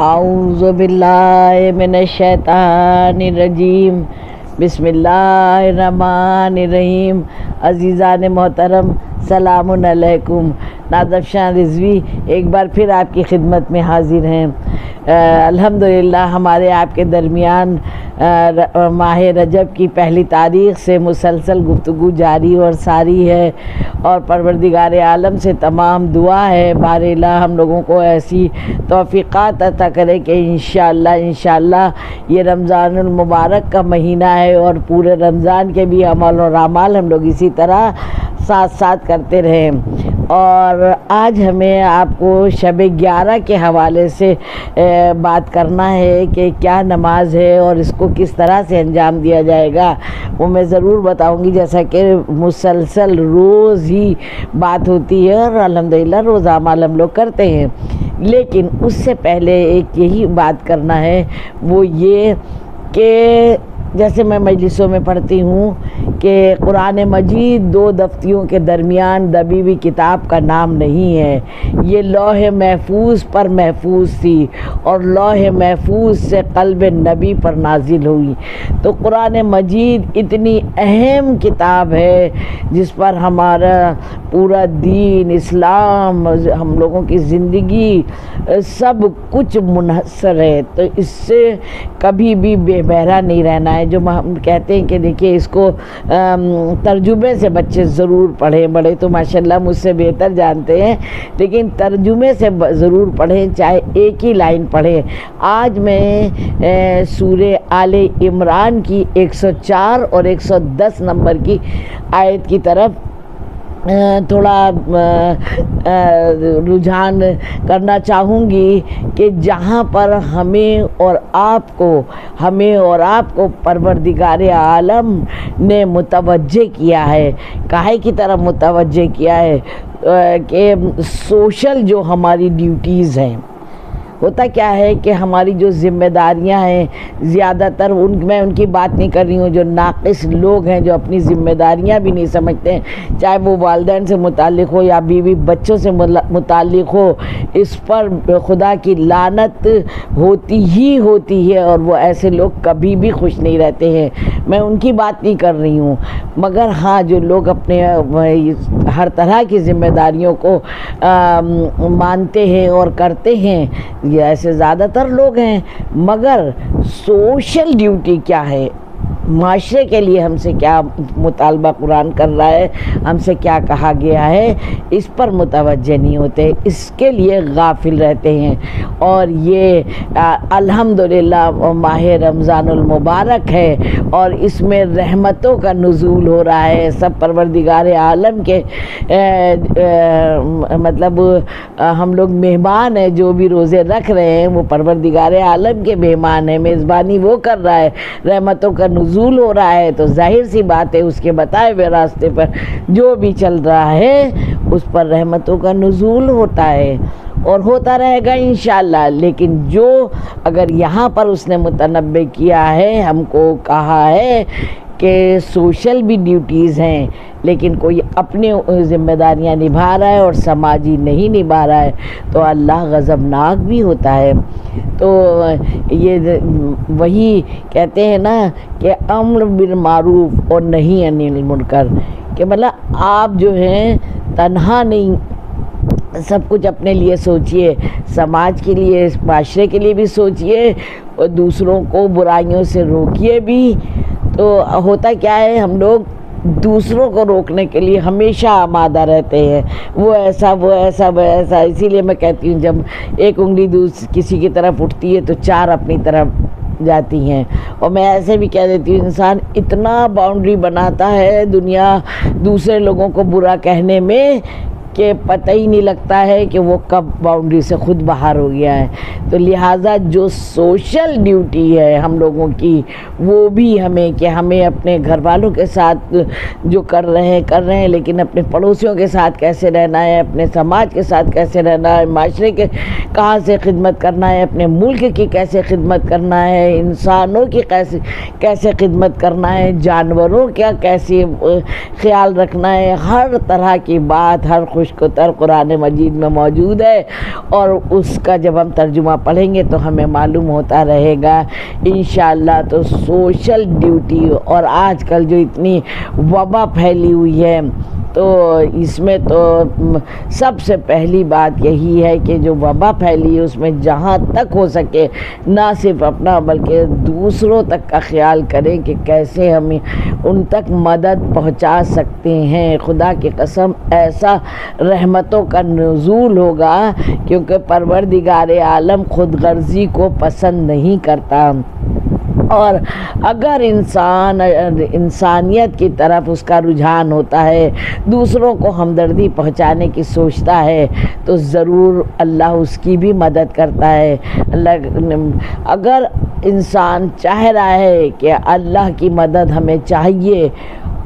اعوذ باللہ من الشیطان الرجیم، بسم اللہ الرحمن الرحیم۔ عزیزان محترم، سلام علیکم۔ نازف شاہ رضوی ایک بار پھر آپ کی خدمت میں حاضر ہیں۔ الحمدللہ ہمارے آپ کے درمیان ماہ رجب کی پہلی تاریخ سے مسلسل گفتگو جاری اور ساری ہے، اور پروردگار عالم سے تمام دعا ہے بار الہ ہم لوگوں کو ایسی توفیقات عطا کرے کہ انشاءاللہ یہ رمضان المبارک کا مہینہ ہے، اور پورے رمضان کے بھی عمل اور اعمال ہم لوگ اسی طرح ساتھ ساتھ کرتے رہیں۔ اور آج ہمیں آپ کو شب 11 کے حوالے سے بات کرنا ہے کہ کیا نماز ہے اور اس کو کس طرح سے انجام دیا جائے گا، وہ میں ضرور بتاؤں گی، جیسا کہ مسلسل روز ہی بات ہوتی ہے اور الحمدللہ روز اعمال ہم لوگ کرتے ہیں۔ لیکن اس سے پہلے ایک یہی بات کرنا ہے، وہ یہ کہ جیسے میں مجلسوں میں پڑھتی ہوں کہ قرآن مجید دو دفتیوں کے درمیان دبی ہوئی کتاب کا نام نہیں ہے، یہ لوح محفوظ پر محفوظ تھی اور لوح محفوظ سے قلب نبی پر نازل ہوئی۔ تو قرآن مجید اتنی اہم کتاب ہے جس پر ہمارا پورا دین، اسلام، ہم لوگوں کی زندگی سب کچھ منحصر ہے، تو اس سے کبھی بھی بے بہرا نہیں رہنا ہے۔ جو ہم کہتے ہیں کہ دیکھیے اس کو ترجمے سے بچے ضرور پڑھیں، بڑے تو ماشاءاللہ مجھ سے بہتر جانتے ہیں، لیکن ترجمے سے ضرور پڑھیں، چاہے ایک ہی لائن پڑھیں۔ آج میں سورہ آل عمران کی 104 اور 110 نمبر کی آیت کی طرف تھوڑا رجحان کرنا چاہوں گی کہ جہاں پر ہمیں اور آپ کو پروردگار عالم نے متوجہ کیا ہے، کاہے کی طرف متوجہ کیا ہے کہ سوشل جو ہماری ڈیوٹیز ہیں، ہوتا کیا ہے کہ ہماری جو ذمہ داریاں ہیں، زیادہ تر میں ان کی بات نہیں کر رہی ہوں، جو ناقص لوگ ہیں جو اپنی ذمہ داریاں بھی نہیں سمجھتے ہیں، چاہے وہ والدین سے متعلق ہو یا بیوی بچوں سے متعلق ہو، اس پر خدا کی لعنت ہوتی ہے، اور وہ ایسے لوگ کبھی بھی خوش نہیں رہتے ہیں۔ میں ان کی بات نہیں کر رہی ہوں، مگر ہاں جو لوگ اپنے ہر طرح کی ذمہ داریوں کو مانتے ہیں اور کرتے ہیں، یہ ایسے زیادہ تر لوگ ہیں، مگر سوشل ڈیوٹی کیا ہے، معاشرے کے لیے ہم سے کیا مطالبہ قرآن کر رہا ہے، ہم سے کیا کہا گیا ہے، اس پر متوجہ نہیں ہوتے، اس کے لیے غافل رہتے ہیں۔ اور یہ الحمدللہ ماہ رمضان المبارک ہے، اور اس میں رحمتوں کا نزول ہو رہا ہے، سب پروردگار عالم کے مطلب ہم لوگ مہمان ہیں، جو بھی روزے رکھ رہے ہیں وہ پروردگار عالم کے مہمان ہیں، میزبانی وہ کر رہا ہے، رحمتوں کا نزول ہو رہا ہے، تو ظاہر سی بات ہے اس کے بتائے ہوئے راستے پر جو بھی چل رہا ہے اس پر رحمتوں کا نزول ہوتا ہے اور ہوتا رہے گا انشاءاللہ۔ لیکن جو اگر یہاں پر اس نے متنبہ کیا ہے، ہم کو کہا ہے کہ سوشل بھی ڈیوٹیز ہیں، لیکن کوئی اپنے ذمہ داریاں نبھا رہا ہے اور سماجی نہیں نبھا رہا ہے تو اللہ غضبناک بھی ہوتا ہے۔ تو یہ وہی کہتے ہیں نا کہ امر بالمعروف اور نہی عن المنکر، کہ مطلب آپ جو ہیں تنہا نہیں سب کچھ اپنے لیے سوچئے، سماج کے لیے، معاشرے کے لیے بھی سوچئے، اور دوسروں کو برائیوں سے روکیے بھی۔ تو ہوتا کیا ہے، ہم لوگ دوسروں کو روکنے کے لیے ہمیشہ آمادہ رہتے ہیں، وہ ایسا وہ ایسا وہ ایسا، اسی لیے میں کہتی ہوں جب ایک انگلی کسی کی طرف اٹھتی ہے تو چار اپنی طرف جاتی ہیں۔ اور میں ایسے بھی کہہ دیتی ہوں، انسان اتنا باؤنڈری بناتا ہے دنیا دوسرے لوگوں کو برا کہنے میں کہ پتہ ہی نہیں لگتا ہے کہ وہ کب باؤنڈری سے خود باہر ہو گیا ہے۔ تو لہٰذا جو سوشل ڈیوٹی ہے ہم لوگوں کی، وہ بھی ہمیں اپنے گھر والوں کے ساتھ جو کر رہے ہیں، لیکن اپنے پڑوسیوں کے ساتھ کیسے رہنا ہے، اپنے سماج کے ساتھ کیسے رہنا ہے، معاشرے کے کہاں سے خدمت کرنا ہے، اپنے ملک کی کیسے خدمت کرنا ہے، انسانوں کی کیسے خدمت کرنا ہے، جانوروں کا کیسے خیال رکھنا ہے، ہر طرح کی بات، ہر خوش کوشکوتر قرآن مجید میں موجود ہے، اور اس کا جب ہم ترجمہ پڑھیں گے تو ہمیں معلوم ہوتا رہے گا انشاءاللہ۔ تو سوشل ڈیوٹی، اور آج کل جو اتنی وبا پھیلی ہوئی ہے، تو اس میں تو سب سے پہلی بات یہی ہے کہ جو وبا پھیلی ہے اس میں جہاں تک ہو سکے نہ صرف اپنا بلکہ دوسروں تک کا خیال کریں کہ کیسے ہم ان تک مدد پہنچا سکتے ہیں۔ خدا کی قسم ایسا رحمتوں کا نزول ہوگا، کیونکہ پروردگار عالم خود غرضی کو پسند نہیں کرتا، اور اگر انسانیت کی طرف اس کا رجحان ہوتا ہے، دوسروں کو ہمدردی پہنچانے کی سوچتا ہے، تو ضرور اللہ اس کی بھی مدد کرتا ہے۔ اگر انسان چاہ رہا ہے کہ اللہ کی مدد ہمیں چاہیے،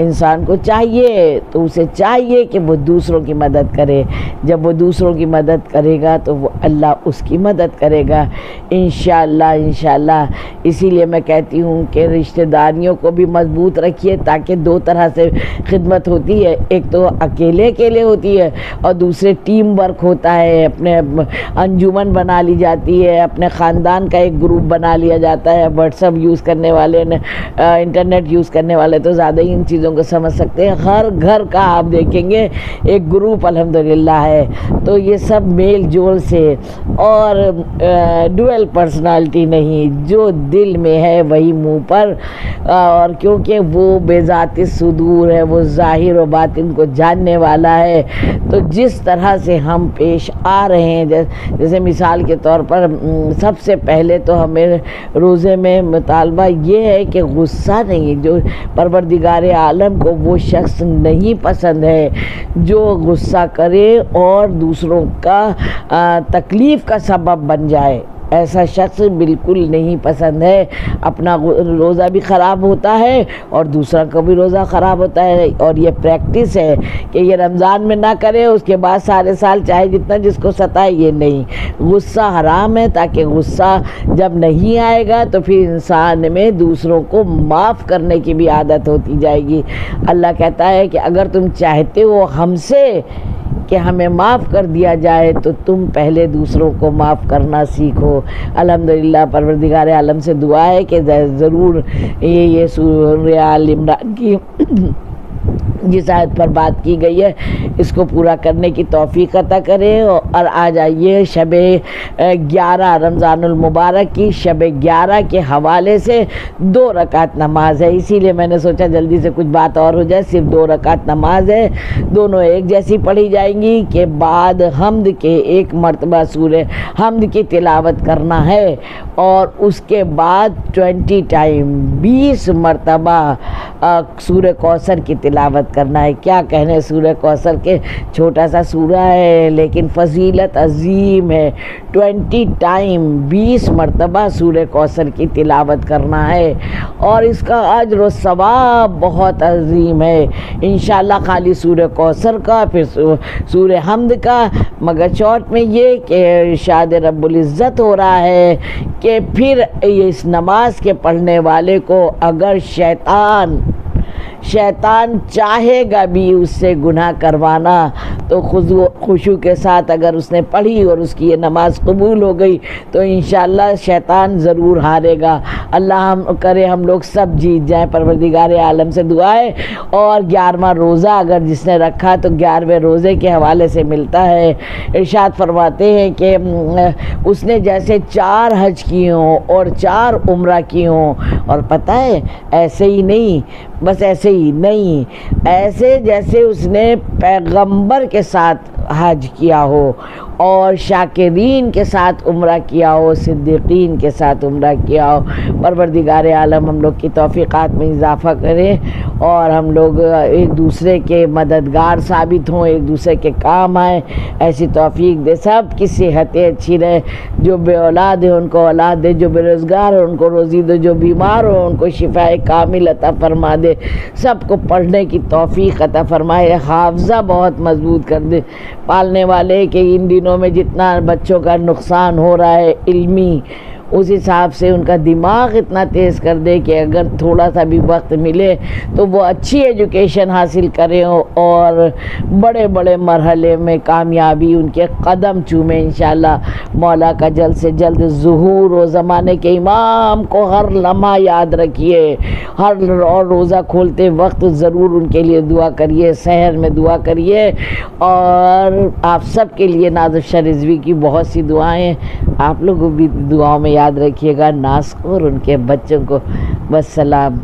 انسان کو چاہیے، تو اسے چاہیے کہ وہ دوسروں کی مدد کرے۔ جب وہ دوسروں کی مدد کرے گا تو وہ اللہ اس کی مدد کرے گا انشاءاللہ انشاءاللہ۔ اسی لیے میں کہتی ہوں کہ رشتہ داریوں کو بھی مضبوط رکھیے، تاکہ دو طرح سے خدمت ہوتی ہے، ایک تو اکیلے ہوتی ہے، اور دوسرے ٹیم ورک ہوتا ہے، اپنے انجمن بنا لی جاتی ہے، اپنے خاندان کا ایک گروپ بنا لیا جاتا ہے۔ واٹس ایپ یوز کرنے والے، انٹرنیٹ یوز کرنے والے تو زیادہ ہی ان چیزوں کو سمجھ سکتے ہیں۔ ہر گھر کا آپ دیکھیں گے ایک گروپ الحمدللہ ہے، تو یہ سب میل جول سے، اور ڈوئل پرسنالٹی نہیں، جو دل میں ہے وہی منہ پر، اور کیونکہ وہ بے ذات صدور ہے، وہ ظاہر و باطن کو جاننے والا ہے۔ تو جس طرح سے ہم پیش آ رہے ہیں، جیسے مثال کے طور پر سب سے پہلے تو ہمیں روزے میں مطالبہ یہ ہے کہ غصہ نہیں، جو پروردگار عالم کو وہ شخص نہیں پسند ہے جو غصہ کرے اور دوسروں کا تکلیف کا سبب بن جائے، ایسا شخص بالکل نہیں پسند ہے۔ اپنا روزہ بھی خراب ہوتا ہے اور دوسرا کا بھی روزہ خراب ہوتا ہے، اور یہ پریکٹس ہے کہ یہ رمضان میں نہ کرے، اس کے بعد سارے سال چاہے جتنا جس کو ستائے یہ نہیں۔ غصہ حرام ہے، تاکہ غصہ جب نہیں آئے گا تو پھر انسان میں دوسروں کو معاف کرنے کی بھی عادت ہوتی جائے گی۔ اللہ کہتا ہے کہ اگر تم چاہتے ہو ہم سے کہ ہمیں معاف کر دیا جائے تو تم پہلے دوسروں کو معاف کرنا سیکھو۔ الحمدللہ پروردگار عالم سے دعا ہے کہ ضرور یہ سورہ آل عمران کی جس آیت پر بات کی گئی ہے اس کو پورا کرنے کی توفیق عطا کرے۔ اور آ جائیے شب 11 رمضان المبارک کی شب 11 کے حوالے سے 2 رکعت نماز ہے، اسی لیے میں نے سوچا جلدی سے کچھ بات اور ہو جائے۔ صرف 2 رکعت نماز ہے، دونوں ایک جیسی پڑھی جائیں گی، کہ بعد حمد کے 1 مرتبہ سورہ حمد کی تلاوت کرنا ہے، اور اس کے بعد 20 مرتبہ سورہ کوثر کی تلاوت کرنا ہے۔ کیا کہنے سورہ کوثر کے، چھوٹا سا سورہ ہے لیکن فضیلت عظیم ہے۔ 20 مرتبہ سورہ کوثر کی تلاوت کرنا ہے، اور اس کا اجر و ثواب بہت عظیم ہے انشاءاللہ۔ خالی سورہ کوثر کا، پھر سورہ حمد کا، مگر شارٹ میں یہ کہ ارشاد رب العزت ہو رہا ہے کہ پھر اس نماز کے پڑھنے والے کو اگر شیطان چاہے گا بھی اس سے گناہ کروانا، تو خشوع کے ساتھ اگر اس نے پڑھی اور اس کی یہ نماز قبول ہو گئی تو انشاءاللہ شیطان ضرور ہارے گا۔ اللہ کرے ہم لوگ سب جیت جائیں، پروردگار عالم سے دعا ہے۔ اور 11واں روزہ اگر جس نے رکھا تو 11ویں روزے کے حوالے سے ملتا ہے، ارشاد فرماتے ہیں کہ اس نے جیسے 4 حج کیے ہوں اور 4 عمرہ کیے ہوں، اور پتہ ہے ایسے ہی نہیں، بس ایسے ہی نہیں، ایسے جیسے اس نے پیغمبر کے ساتھ حج کیا ہو، اور شاکرین کے ساتھ عمرہ کیا ہو، صدیقین کے ساتھ عمرہ کیا ہو۔ پروردگار عالم ہم لوگ کی توفیقات میں اضافہ کرے، اور ہم لوگ ایک دوسرے کے مددگار ثابت ہوں، ایک دوسرے کے کام آئیں، ایسی توفیق دے۔ سب کی صحتیں اچھی رہے، جو بے اولاد ہیں ان کو اولاد دے، جو بے روزگار ہیں ان کو روزی دے، جو بیمار ہوں ان کو شفاء کامل عطا فرما دے، سب کو پڑھنے کی توفیق عطا فرمائے، حافظہ بہت مضبوط کر دے۔ پالنے والے کہ ان دنوں میں جتنا بچوں کا نقصان ہو رہا ہے علمی، اس حساب سے ان کا دماغ اتنا تیز کر دے کہ اگر تھوڑا سا بھی وقت ملے تو وہ اچھی ایجوکیشن حاصل کریں اور بڑے بڑے مرحلے میں کامیابی ان کے قدم چومیں انشاءاللہ۔ مولا کا جلد سے جلد ظہور و زمانے کے امام کو ہر لمحہ یاد رکھیے، اور روزہ کھولتے وقت ضرور ان کے لیے دعا کریے، سحر میں دعا کریے، اور آپ سب کے لیے نازشہ رضوی کی بہت سی دعائیں، آپ لوگوں بھی دعاؤں میں یاد رکھیے گا، ناز کو اور ان کے بچوں کو۔ والسلام۔